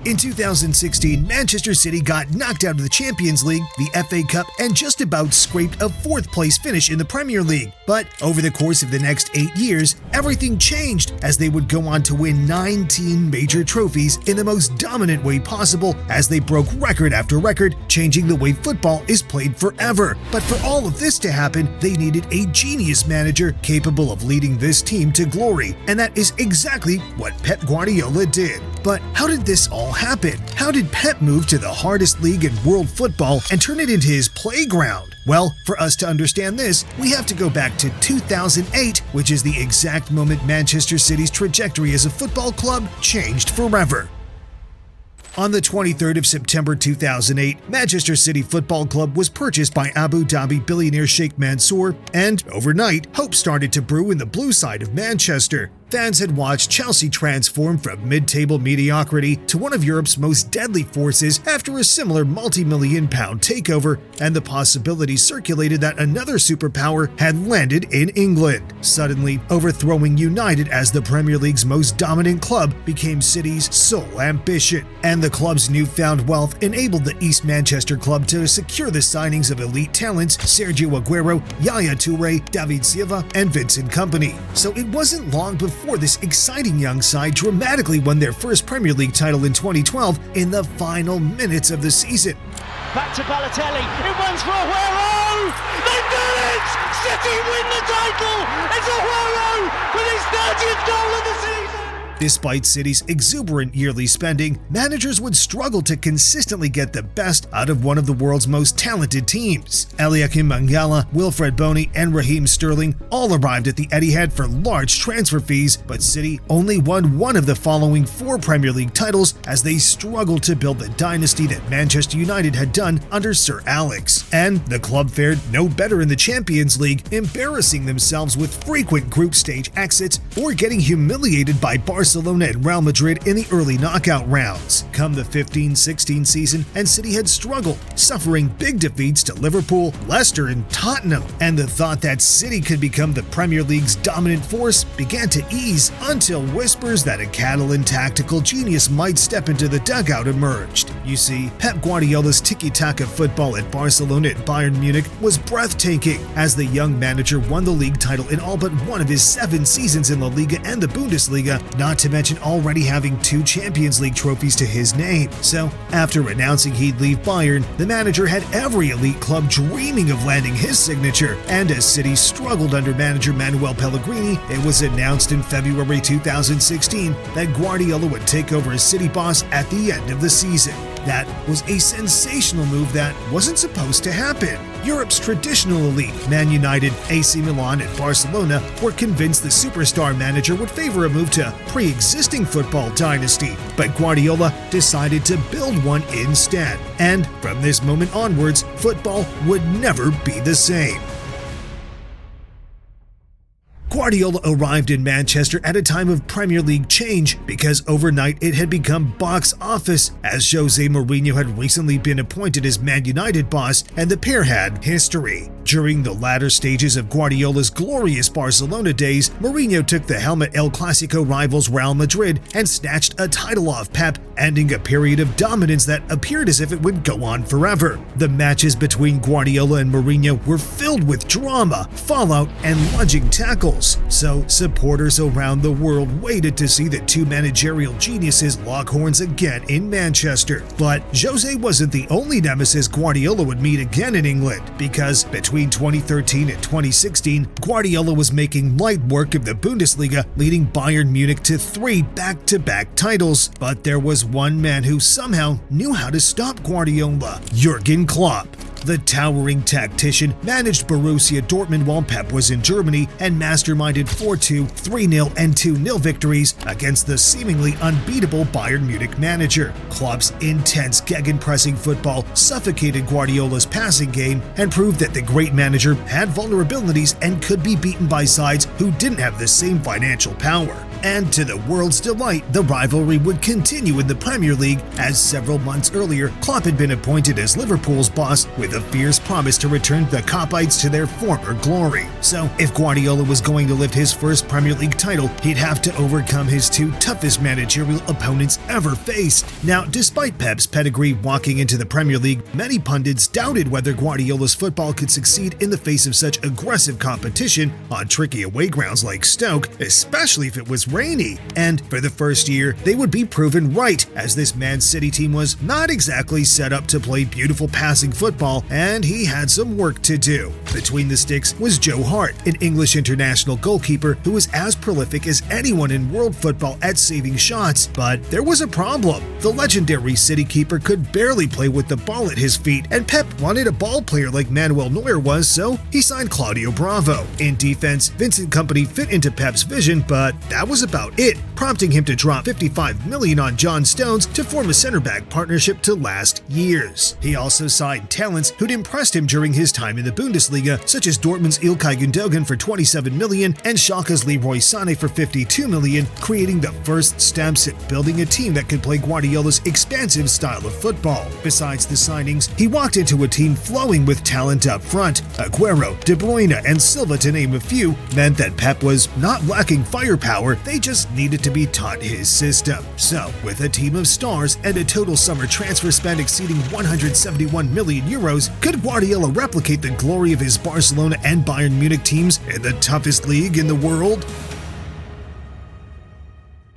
In 2016, Manchester City got knocked out of the Champions League, the FA Cup, and just about scraped a fourth-place finish in the Premier League. But over the course of the next 8 years, everything changed as they would go on to win 19 major trophies in the most dominant way possible as they broke record after record, changing the way football is played forever. But for all of this to happen, they needed a genius manager capable of leading this team to glory, and that is exactly what Pep Guardiola did. But how did this all happen? How did Pep move to the hardest league in world football and turn it into his playground? Well, for us to understand this, we have to go back to 2008, which is the exact moment Manchester City's trajectory as a football club changed forever. On the 23rd of September 2008, Manchester City Football Club was purchased by Abu Dhabi billionaire Sheikh Mansour, and overnight, hope started to brew in the blue side of Manchester. Fans had watched Chelsea transform from mid-table mediocrity to one of Europe's most deadly forces after a similar multi-million-pound takeover, and the possibility circulated that another superpower had landed in England. Suddenly, overthrowing United as the Premier League's most dominant club became City's sole ambition, and the club's newfound wealth enabled the East Manchester club to secure the signings of elite talents Sergio Aguero, Yaya Toure, David Silva, and Vincent Kompany. So it wasn't long before this exciting young side dramatically won their first Premier League title in 2012 in the final minutes of the season. Back to Balotelli, it runs for Aguero! They did it! City win the title! It's Aguero with his 30th goal of the season! Despite City's exuberant yearly spending, managers would struggle to consistently get the best out of one of the world's most talented teams. Eliakim Mangala, Wilfred Boney, and Raheem Sterling all arrived at the Etihad for large transfer fees, but City only won one of the following 4 Premier League titles as they struggled to build the dynasty that Manchester United had done under Sir Alex. And the club fared no better in the Champions League, embarrassing themselves with frequent group stage exits or getting humiliated by Barcelona and Real Madrid in the early knockout rounds. Come the 15-16 season, and City had struggled, suffering big defeats to Liverpool, Leicester, and Tottenham. And the thought that City could become the Premier League's dominant force began to ease until whispers that a Catalan tactical genius might step into the dugout emerged. You see, Pep Guardiola's tiki-taka football at Barcelona and Bayern Munich was breathtaking, as the young manager won the league title in all but one of his 7 seasons in La Liga and the Bundesliga, not to mention already having 2 Champions League trophies to his name. So, after announcing he'd leave Bayern, the manager had every elite club dreaming of landing his signature, and as City struggled under manager Manuel Pellegrini, it was announced in February 2016 that Guardiola would take over as City boss at the end of the season. That was a sensational move that wasn't supposed to happen. Europe's traditional elite, Man United, AC Milan, and Barcelona, were convinced the superstar manager would favor a move to pre-existing football dynasty, but Guardiola decided to build one instead. And from this moment onwards, football would never be the same. Guardiola arrived in Manchester at a time of Premier League change because overnight it had become box office, as Jose Mourinho had recently been appointed as Man United boss, and the pair had history. During the latter stages of Guardiola's glorious Barcelona days, Mourinho took the helm at El Clasico rivals Real Madrid and snatched a title off Pep, ending a period of dominance that appeared as if it would go on forever. The matches between Guardiola and Mourinho were filled with drama, fallout, and lunging tackles, so supporters around the world waited to see the 2 managerial geniuses lock horns again in Manchester. But Jose wasn't the only nemesis Guardiola would meet again in England, because between 2013 and 2016, Guardiola was making light work of the Bundesliga, leading Bayern Munich to 3 back-to-back titles. But there was one man who somehow knew how to stop Guardiola: Jurgen Klopp. The towering tactician managed Borussia Dortmund while Pep was in Germany and masterminded 4-2, 3-0, and 2-0 victories against the seemingly unbeatable Bayern Munich manager. Klopp's intense gegenpressing football suffocated Guardiola's passing game and proved that the great manager had vulnerabilities and could be beaten by sides who didn't have the same financial power. And to the world's delight, the rivalry would continue in the Premier League, as several months earlier, Klopp had been appointed as Liverpool's boss with a fierce promise to return the Koppites to their former glory. So, if Guardiola was going to lift his first Premier League title, he'd have to overcome his two toughest managerial opponents ever faced. Now, despite Pep's pedigree walking into the Premier League, many pundits doubted whether Guardiola's football could succeed in the face of such aggressive competition on tricky away grounds like Stoke, especially if it was rainy. And for the first year, they would be proven right, as this Man City team was not exactly set up to play beautiful passing football, and he had some work to do. Between the sticks was Joe Hart, an English international goalkeeper who was as prolific as anyone in world football at saving shots. But there was a problem. The legendary City keeper could barely play with the ball at his feet, and Pep wanted a ball player like Manuel Neuer was, so he signed Claudio Bravo. In defense, Vincent Kompany fit into Pep's vision, but that was about it, prompting him to drop $55 million on John Stones to form a center-back partnership to last years. He also signed talents who'd impressed him during his time in the Bundesliga, such as Dortmund's Ilkay Gundogan for $27 million and Schalke's Leroy Sané for $52 million, creating the first steps at building a team that could play Guardiola's expansive style of football. Besides the signings, he walked into a team flowing with talent up front. Aguero, De Bruyne, and Silva, to name a few, meant that Pep was not lacking firepower, they just needed to be taught his system. So, with a team of stars and a total summer transfer spend exceeding €171 million, could Guardiola replicate the glory of his Barcelona and Bayern Munich teams in the toughest league in the world?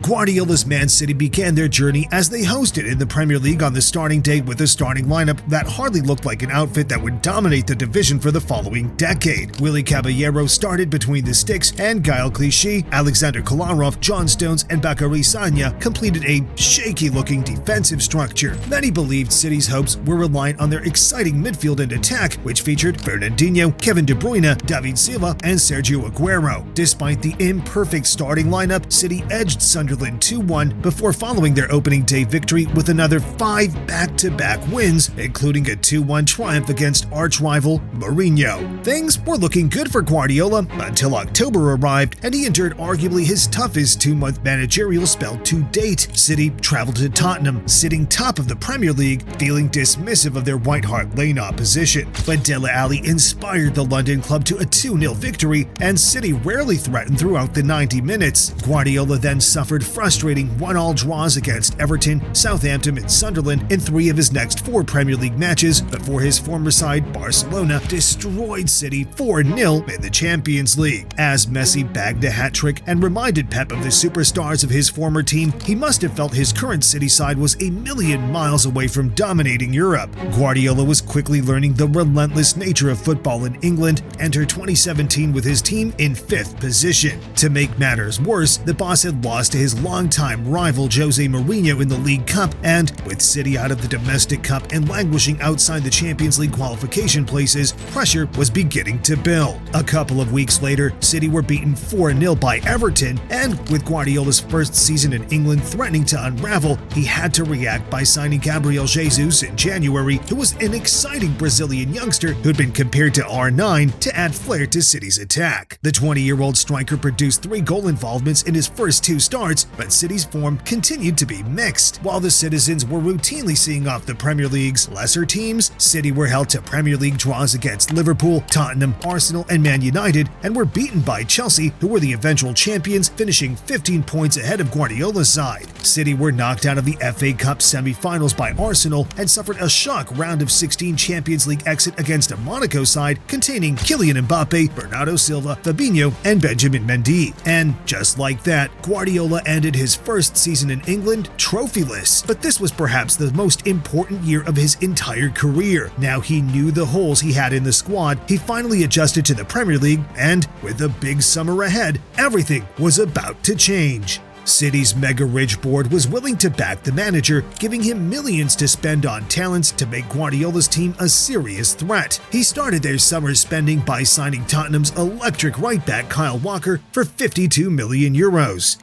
Guardiola's Man City began their journey as they hosted in the Premier League on the starting day with a starting lineup that hardly looked like an outfit that would dominate the division for the following decade. Willy Caballero started between the sticks, and Gaël Clichy, Alexander Kolarov, John Stones, and Bakary Sagna completed a shaky-looking defensive structure. Many believed City's hopes were reliant on their exciting midfield and attack, which featured Fernandinho, Kevin De Bruyne, David Silva, and Sergio Aguero. Despite the imperfect starting lineup, City edged Sunderland 2-1 before following their opening day victory with another 5 back-to-back wins, including a 2-1 triumph against arch-rival Mourinho. Things were looking good for Guardiola until October arrived, and he endured arguably his toughest 2-month managerial spell to date. City traveled to Tottenham, sitting top of the Premier League, feeling dismissive of their White Hart Lane opposition. But Dele Alli inspired the London club to a 2-0 victory, and City rarely threatened throughout the 90 minutes. Guardiola then suffered frustrating 1-1 draws against Everton, Southampton, and Sunderland in 3 of his next 4 Premier League matches before his former side, Barcelona, destroyed City 4-0 in the Champions League. As Messi bagged a hat-trick and reminded Pep of the superstars of his former team, he must have felt his current City side was a million miles away from dominating Europe. Guardiola was quickly learning the relentless nature of football in England, entered 2017 with his team in 5th position. To make matters worse, the boss had lost to his longtime rival Jose Mourinho in the League Cup, and with City out of the domestic cup and languishing outside the Champions League qualification places, pressure was beginning to build. A couple of weeks later, City were beaten 4-0 by Everton, and with Guardiola's first season in England threatening to unravel, he had to react by signing Gabriel Jesus in January, who was an exciting Brazilian youngster who'd been compared to R9 to add flair to City's attack. The 20-year-old striker produced 3 goal involvements in his first 2 starts, but City's form continued to be mixed. While the citizens were routinely seeing off the Premier League's lesser teams, City were held to Premier League draws against Liverpool, Tottenham, Arsenal, and Man United, and were beaten by Chelsea, who were the eventual champions, finishing 15 points ahead of Guardiola's side. City were knocked out of the FA Cup semi-finals by Arsenal and suffered a shock round of 16 Champions League exit against a Monaco side containing Kylian Mbappe, Bernardo Silva, Fabinho, and Benjamin Mendy. And just like that, Guardiola ended his first season in England trophyless. But this was perhaps the most important year of his entire career. Now he knew the holes he had in the squad, he finally adjusted to the Premier League, and with a big summer ahead, everything was about to change. City's mega-rich board was willing to back the manager, giving him millions to spend on talents to make Guardiola's team a serious threat. He started their summer spending by signing Tottenham's electric right-back Kyle Walker for €52 million.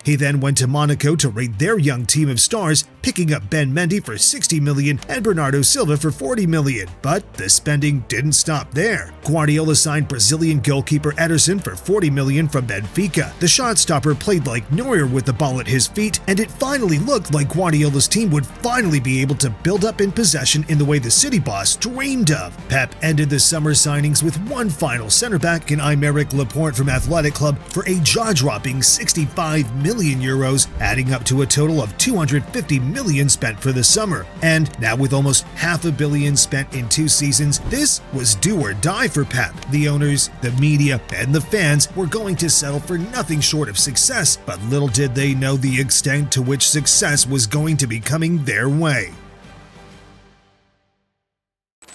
He then went to Monaco to raid their young team of stars, picking up Ben Mendy for $60 million and Bernardo Silva for $40 million. But the spending didn't stop there. Guardiola signed Brazilian goalkeeper Ederson for $40 million from Benfica. The shot stopper played like Neuer with the ball at his feet, and it finally looked like Guardiola's team would finally be able to build up in possession in the way the City boss dreamed of. Pep ended the summer signings with one final center back in Aymeric Laporte from Athletic Club for a jaw-dropping €65 million, adding up to a total of $250 million spent for the summer. And now with almost $500 million spent in 2 seasons, this was do or die for Pep. The owners, the media, and the fans were going to settle for nothing short of success, but little did they know the extent to which success was going to be coming their way.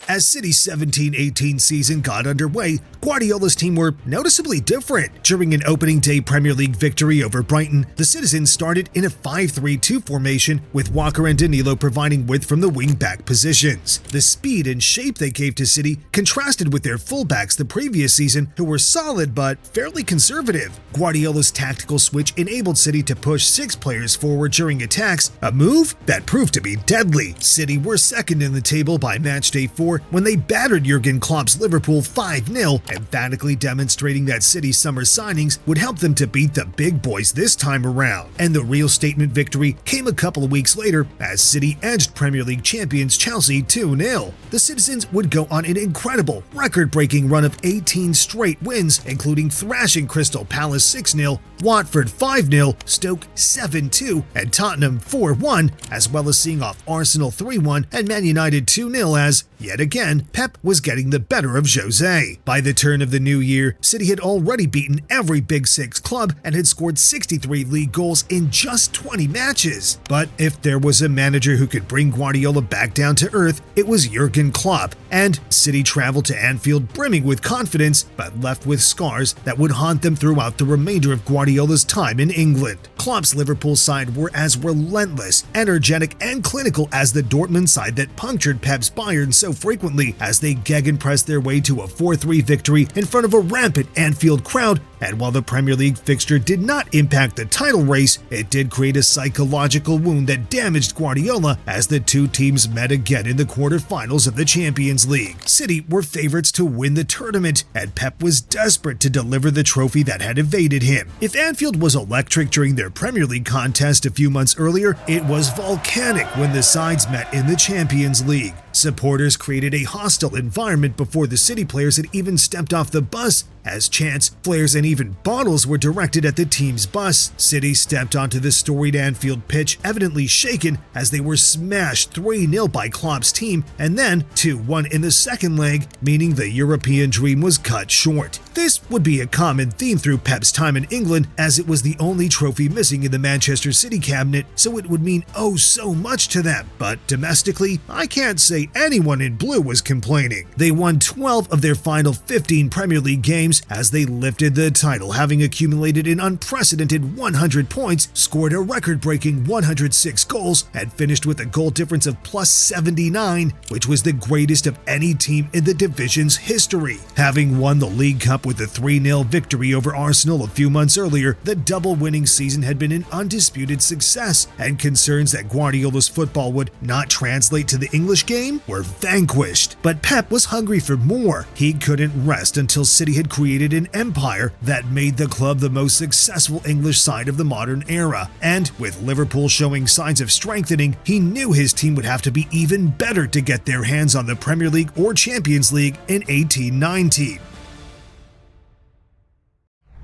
As City's 17-18 season got underway, Guardiola's team were noticeably different. During an opening day Premier League victory over Brighton, the Citizens started in a 5-3-2 formation, with Walker and Danilo providing width from the wing-back positions. The speed and shape they gave to City contrasted with their fullbacks the previous season, who were solid but fairly conservative. Guardiola's tactical switch enabled City to push 6 players forward during attacks, a move that proved to be deadly. City were second in the table by matchday 4 when they battered Jurgen Klopp's Liverpool 5-0, emphatically demonstrating that City's summer signings would help them to beat the big boys this time around. And the real statement victory came a couple of weeks later as City edged Premier League champions Chelsea 2-0. The Citizens would go on an incredible, record-breaking run of 18 straight wins, including thrashing Crystal Palace 6-0, Watford 5-0, Stoke 7-2, and Tottenham 4-1, as well as seeing off Arsenal 3-1 and Man United 2-0 as, yet again, Pep was getting the better of Jose. By the turn of the new year, City had already beaten every Big Six club and had scored 63 league goals in just 20 matches. But if there was a manager who could bring Guardiola back down to earth, it was Jurgen Klopp, and City traveled to Anfield brimming with confidence, but left with scars that would haunt them throughout the remainder of Guardiola's time in England. Klopp's Liverpool side were as relentless, energetic, and clinical as the Dortmund side that punctured Pep's Bayern so frequently, as they gegenpressed their way to a 4-3 victory in front of a rampant Anfield crowd. And while the Premier League fixture did not impact the title race, it did create a psychological wound that damaged Guardiola as the two teams met again in the quarterfinals of the Champions League. City were favorites to win the tournament, and Pep was desperate to deliver the trophy that had evaded him. If Anfield was electric during their Premier League contest a few months earlier, it was volcanic when the sides met in the Champions League. Supporters created a hostile environment before the City players had even stepped off the bus, as chants, flares, and even bottles were directed at the team's bus. City stepped onto the storied Anfield pitch, evidently shaken, as they were smashed 3-0 by Klopp's team, and then 2-1 in the second leg, meaning the European dream was cut short. This would be a common theme through Pep's time in England, as it was the only trophy missing in the Manchester City cabinet, so it would mean oh so much to them. But domestically, I can't say anyone in blue was complaining. They won 12 of their final 15 Premier League games as they lifted the title, having accumulated an unprecedented 100 points, scored a record-breaking 106 goals, and finished with a goal difference of +79, which was the greatest of any team in the division's history. Having won the League Cup with a 3-0 victory over Arsenal a few months earlier, the double-winning season had been an undisputed success, and concerns that Guardiola's football would not translate to the English game were vanquished. But Pep was hungry for more. He couldn't rest until City had created an empire that made the club the most successful English side of the modern era. And with Liverpool showing signs of strengthening, he knew his team would have to be even better to get their hands on the Premier League or Champions League in 18-19.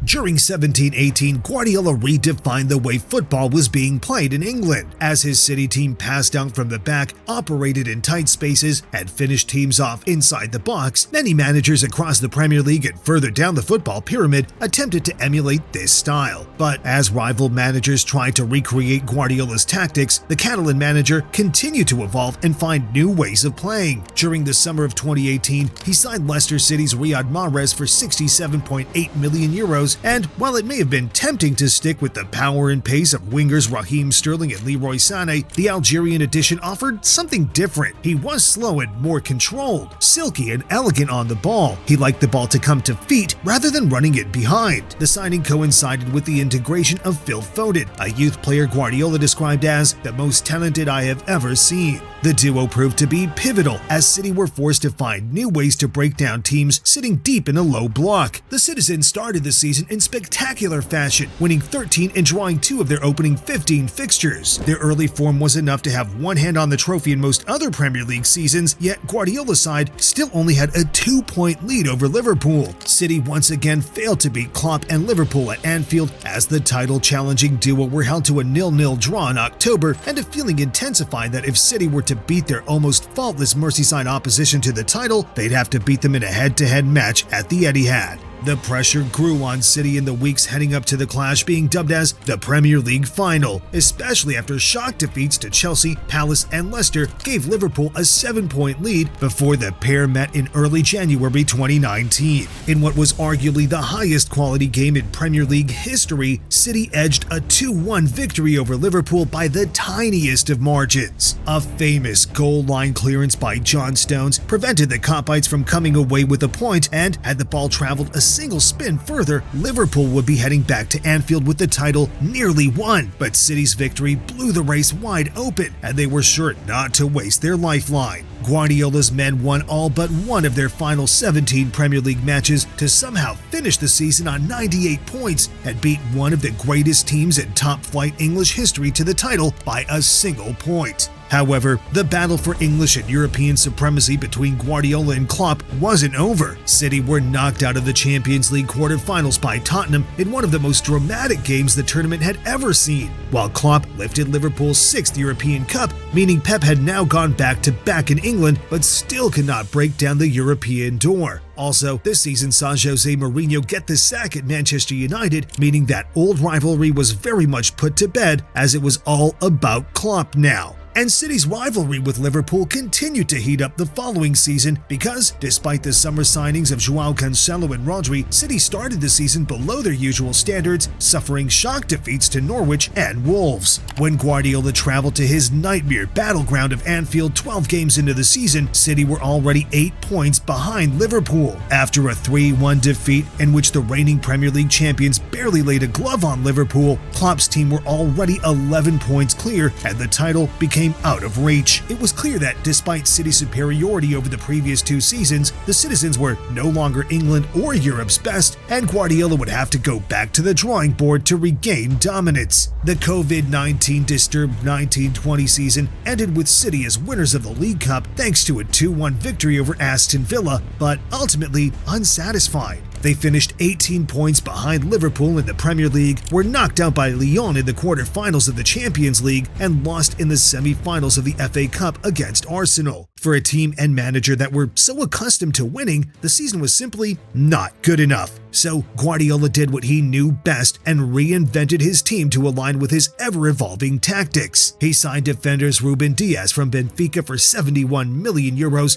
During 17-18, Guardiola redefined the way football was being played in England, as his City team passed out from the back, operated in tight spaces, and finished teams off inside the box. Many managers across the Premier League and further down the football pyramid attempted to emulate this style. But as rival managers tried to recreate Guardiola's tactics, the Catalan manager continued to evolve and find new ways of playing. During the summer of 2018, he signed Leicester City's Riyad Mahrez for €67.8 million, goals, and while it may have been tempting to stick with the power and pace of wingers Raheem Sterling and Leroy Sané, the Algerian addition offered something different. He was slow and more controlled, silky and elegant on the ball. He liked the ball to come to feet rather than running it behind. The signing coincided with the integration of Phil Foden, a youth player Guardiola described as the most talented I have ever seen. The duo proved to be pivotal as City were forced to find new ways to break down teams sitting deep in a low block. The Citizens started the season in spectacular fashion, winning 13 and drawing 2 of their opening 15 fixtures. Their early form was enough to have one hand on the trophy in most other Premier League seasons, yet Guardiola's side still only had a 2-point lead over Liverpool. City once again failed to beat Klopp and Liverpool at Anfield as the title-challenging duo were held to a 0-0 draw in October, and a feeling intensified that if City were to beat their almost faultless Merseyside opposition to the title, they'd have to beat them in a head-to-head match at the Etihad. The pressure grew on City in the weeks heading up to the clash, being dubbed as the Premier League final, especially after shock defeats to Chelsea, Palace, and Leicester gave Liverpool a 7-point lead before the pair met in early January 2019. In what was arguably the highest quality game in Premier League history, City edged a 2-1 victory over Liverpool by the tiniest of margins. A famous goal line clearance by John Stones prevented the Copites from coming away with a point, and had the ball traveled a single spin further, Liverpool would be heading back to Anfield with the title nearly won. But City's victory blew the race wide open, and they were sure not to waste their lifeline. Guardiola's men won all but one of their final 17 Premier League matches to somehow finish the season on 98 points and beat one of the greatest teams in top-flight English history to the title by a single point. However, the battle for English and European supremacy between Guardiola and Klopp wasn't over. City were knocked out of the Champions League quarter-finals by Tottenham in one of the most dramatic games the tournament had ever seen, while Klopp lifted Liverpool's 6th European Cup, meaning Pep had now gone back-to-back in England but still could not break down the European door. Also, this season saw Jose Mourinho get the sack at Manchester United, meaning that old rivalry was very much put to bed as it was all about Klopp now. And City's rivalry with Liverpool continued to heat up the following season because, despite the summer signings of Joao Cancelo and Rodri, City started the season below their usual standards, suffering shock defeats to Norwich and Wolves. When Guardiola traveled to his nightmare battleground of Anfield 12 games into the season, City were already 8 points behind Liverpool. After a 3-1 defeat in which the reigning Premier League champions barely laid a glove on Liverpool, Klopp's team were already 11 points clear, and the title became out of reach. It was clear that despite City's superiority over the previous 2 seasons, the Citizens were no longer England or Europe's best, and Guardiola would have to go back to the drawing board to regain dominance. The COVID-19 disturbed 1920 season ended with City as winners of the League Cup thanks to a 2-1 victory over Aston Villa, but ultimately unsatisfied. They finished 18 points behind Liverpool in the Premier League, were knocked out by Lyon in the quarter-finals of the Champions League, and lost in the semi-finals of the FA Cup against Arsenal. For a team and manager that were so accustomed to winning, the season was simply not good enough. So Guardiola did what he knew best and reinvented his team to align with his ever-evolving tactics. He signed defenders Ruben Dias from Benfica for €71 million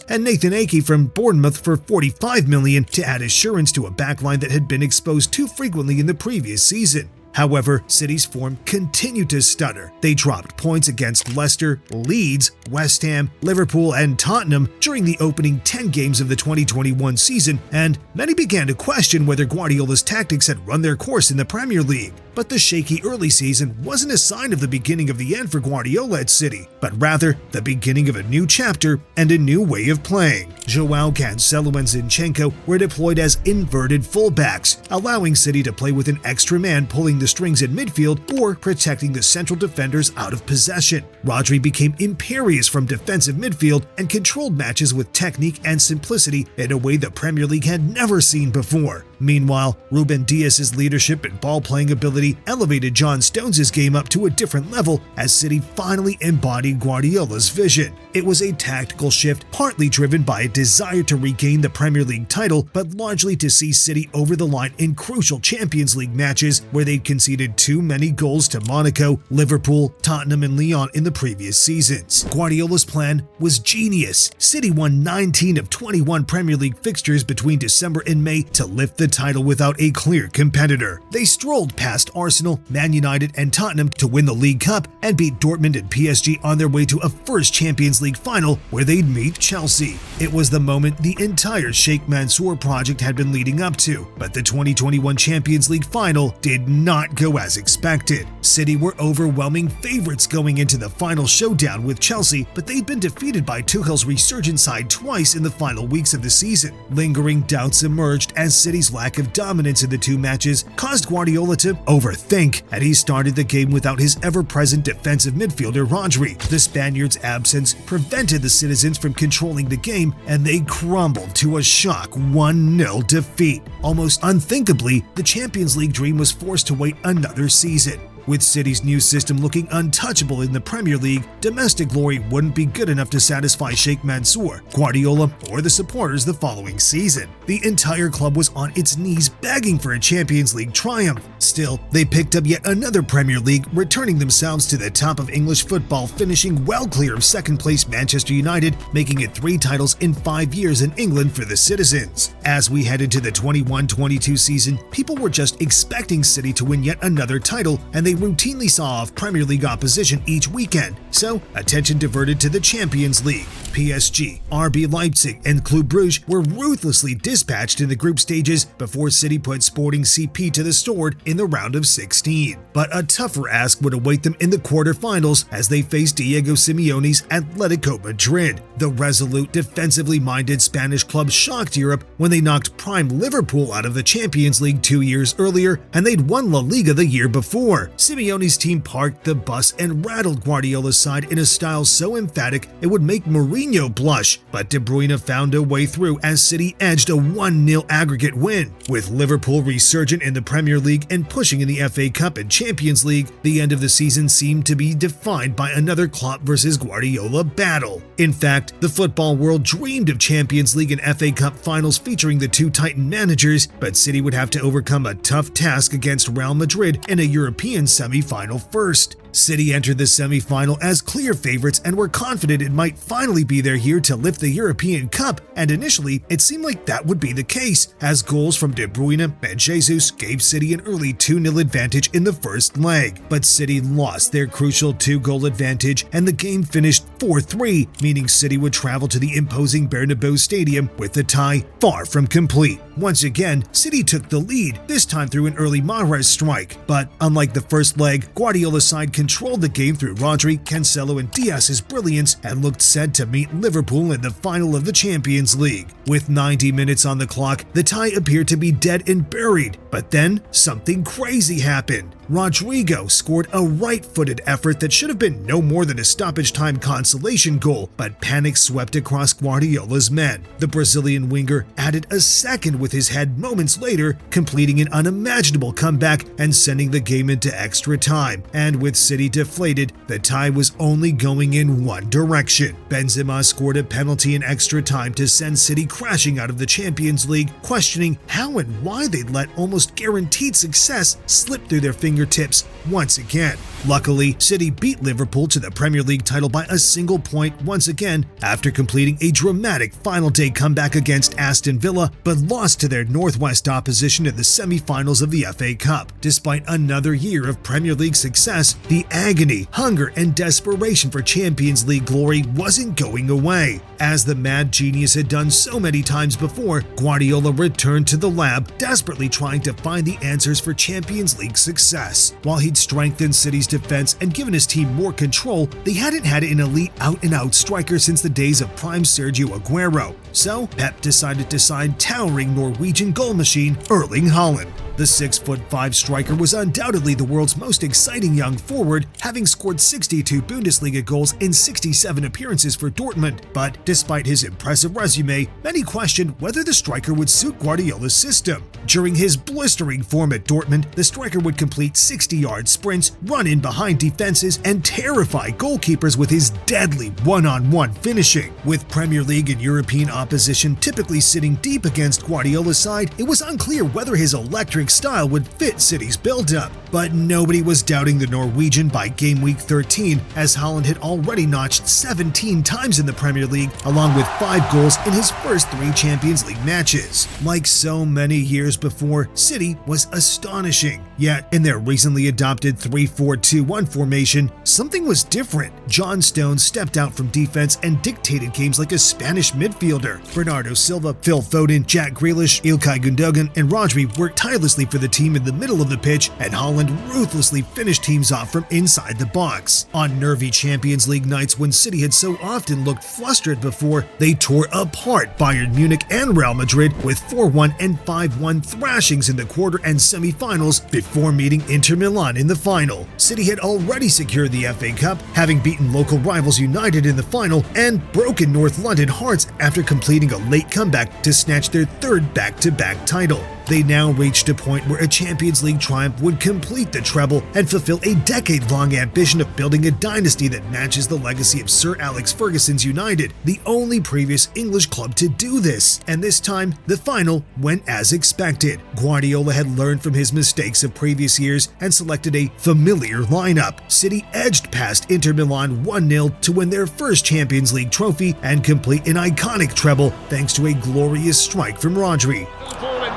and Nathan Ake from Bournemouth for €45 million to add assurance to a backline that had been exposed too frequently in the previous season. However, City's form continued to stutter. They dropped points against Leicester, Leeds, West Ham, Liverpool, and Tottenham during the opening 10 games of the 2021 season, and many began to question whether Guardiola's tactics had run their course in the Premier League. But the shaky early season wasn't a sign of the beginning of the end for Guardiola at City, but rather the beginning of a new chapter and a new way of playing. Joao Cancelo and Zinchenko were deployed as inverted fullbacks, allowing City to play with an extra man pulling the strings in midfield or protecting the central defenders out of possession. Rodri became imperious from defensive midfield and controlled matches with technique and simplicity in a way the Premier League had never seen before. Meanwhile, Ruben Dias' leadership and ball-playing ability elevated John Stones' game up to a different level as City finally embodied Guardiola's vision. It was a tactical shift partly driven by a desire to regain the Premier League title, but largely to see City over the line in crucial Champions League matches where they'd conceded too many goals to Monaco, Liverpool, Tottenham, and Lyon in the previous seasons. Guardiola's plan was genius. City won 19 of 21 Premier League fixtures between December and May to lift the title without a clear competitor. They strolled past Arsenal, Man United, and Tottenham to win the League Cup and beat Dortmund and PSG on their way to a first Champions League final where they'd meet Chelsea. It was the moment the entire Sheikh Mansour project had been leading up to, but the 2021 Champions League final did not go as expected. City were overwhelming favorites going into the final showdown with Chelsea, but they'd been defeated by Tuchel's resurgent side twice in the final weeks of the season. Lingering doubts emerged as City's lack of dominance in the two matches caused Guardiola to overthink, and he started the game without his ever-present defensive midfielder Rodri. The Spaniards' absence prevented the citizens from controlling the game, and they crumbled to a shock 1-0 defeat. Almost unthinkably, the Champions League dream was forced to wait another season. With City's new system looking untouchable in the Premier League, domestic glory wouldn't be good enough to satisfy Sheikh Mansour, Guardiola, or the supporters the following season. The entire club was on its knees begging for a Champions League triumph. Still, they picked up yet another Premier League, returning themselves to the top of English football, finishing well clear of second-place Manchester United, making it 3 titles in 5 years in England for the citizens. As we head into the 21-22 season, people were just expecting City to win yet another title, and they routinely saw off Premier League opposition each weekend, so attention diverted to the Champions League. PSG, RB Leipzig, and Club Brugge were ruthlessly dispatched in the group stages before City put Sporting CP to the sword in the round of 16. But a tougher ask would await them in the quarterfinals as they faced Diego Simeone's Atletico Madrid. The resolute, defensively minded Spanish club shocked Europe when they knocked prime Liverpool out of the Champions League 2 years earlier, and they'd won La Liga the year before. Simeone's team parked the bus and rattled Guardiola's side in a style so emphatic it would make Mourinho blush, but De Bruyne found a way through as City edged a 1-0 aggregate win. With Liverpool resurgent in the Premier League and pushing in the FA Cup and Champions League, the end of the season seemed to be defined by another Klopp versus Guardiola battle. In fact, the football world dreamed of Champions League and FA Cup finals featuring the two Titan managers, but City would have to overcome a tough task against Real Madrid in a European semi-final first. City entered the semi-final as clear favorites and were confident it might finally be their year to lift the European Cup, and initially it seemed like that would be the case, as goals from De Bruyne and Jesus gave City an early 2-0 advantage in the first leg. But City lost their crucial 2-goal advantage and the game finished 4-3, meaning City would travel to the imposing Bernabeu Stadium with the tie far from complete. Once again, City took the lead, this time through an early Mahrez strike. But unlike the first leg, Guardiola's side controlled the game through Rodri, Cancelo, and Diaz's brilliance and looked set to meet Liverpool in the final of the Champions League. With 90 minutes on the clock, the tie appeared to be dead and buried, but then something crazy happened. Rodrigo scored a right-footed effort that should have been no more than a stoppage-time consolation goal, but panic swept across Guardiola's men. The Brazilian winger added a second with his head moments later, completing an unimaginable comeback and sending the game into extra time. And with City deflated, the tie was only going in one direction. Benzema scored a penalty in extra time to send City crashing out of the Champions League, questioning how and why they'd let almost guaranteed success slip through their fingers tips once again. Luckily, City beat Liverpool to the Premier League title by a single point once again after completing a dramatic final day comeback against Aston Villa, but lost to their Northwest opposition in the semi-finals of the FA Cup. Despite another year of Premier League success, the agony, hunger, and desperation for Champions League glory wasn't going away. As the mad genius had done so many times before, Guardiola returned to the lab, desperately trying to find the answers for Champions League success. While he'd strengthened City's defense and given his team more control, they hadn't had an elite out-and-out striker since the days of prime Sergio Aguero. So Pep decided to sign towering Norwegian goal machine Erling Haaland. The 6'5" striker was undoubtedly the world's most exciting young forward, having scored 62 Bundesliga goals in 67 appearances for Dortmund. But despite his impressive resume, many questioned whether the striker would suit Guardiola's system. During his blistering form at Dortmund, the striker would complete 60-yard sprints, run in behind defenses, and terrify goalkeepers with his deadly one-on-one finishing. With Premier League and European opposition typically sitting deep against Guardiola's side, it was unclear whether his electric Alex' style would fit City's build-up. But nobody was doubting the Norwegian by game week 13, as Haaland had already notched 17 times in the Premier League, along with 5 goals in his first 3 Champions League matches. Like so many years before, City was astonishing. Yet, in their recently adopted 3-4-2-1 formation, something was different. John Stones stepped out from defense and dictated games like a Spanish midfielder. Bernardo Silva, Phil Foden, Jack Grealish, Ilkay Gundogan, and Rodri worked tirelessly for the team in the middle of the pitch, and Haaland ruthlessly finished teams off from inside the box. On nervy Champions League nights when City had so often looked flustered before, they tore apart Bayern Munich and Real Madrid with 4-1 and 5-1 thrashings in the quarter and semi-finals before meeting Inter Milan in the final. City had already secured the FA Cup, having beaten local rivals United in the final and broken North London hearts after completing a late comeback to snatch their 3rd back-to-back title. They now reached a point where a Champions League triumph would complete the treble and fulfill a decade-long ambition of building a dynasty that matches the legacy of Sir Alex Ferguson's United, the only previous English club to do this. And this time, the final went as expected. Guardiola had learned from his mistakes of previous years and selected a familiar lineup. City edged past Inter Milan 1-0 to win their first Champions League trophy and complete an iconic treble thanks to a glorious strike from Rodri.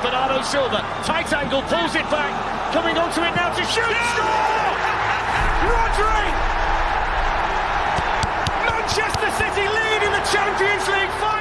Bernardo Silva, tight angle, pulls it back, coming onto it now to shoot, score! Rodri! Manchester City lead in the Champions League final!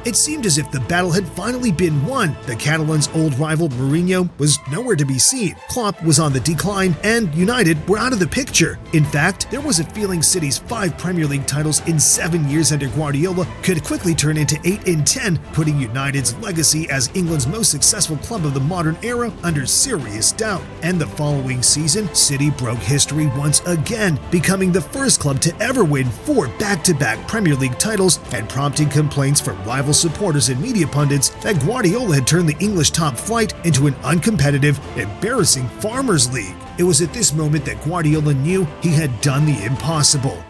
It seemed as if the battle had finally been won. The Catalans' old rival Mourinho was nowhere to be seen. Klopp was on the decline, and United were out of the picture. In fact, there was a feeling City's 5 Premier League titles in 7 years under Guardiola could quickly turn into 8 in 10, putting United's legacy as England's most successful club of the modern era under serious doubt. And the following season, City broke history once again, becoming the first club to ever win 4 back-to-back Premier League titles and prompting complaints from rival supporters and media pundits that Guardiola had turned the English top flight into an uncompetitive, embarrassing farmers' league. It was at this moment that Guardiola knew he had done the impossible.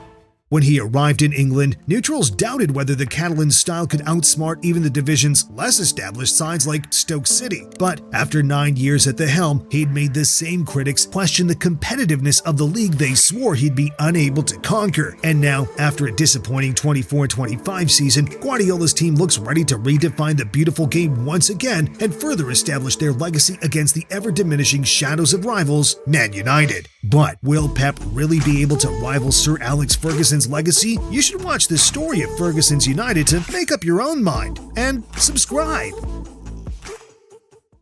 When he arrived in England, neutrals doubted whether the Catalans' style could outsmart even the division's less established sides like Stoke City. But after 9 years at the helm, he'd made the same critics question the competitiveness of the league they swore he'd be unable to conquer. And now, after a disappointing 24-25 season, Guardiola's team looks ready to redefine the beautiful game once again and further establish their legacy against the ever-diminishing shadows of rivals, Man United. But will Pep really be able to rival Sir Alex Ferguson's legacy? You should watch the story of Ferguson's United to make up your own mind. And subscribe.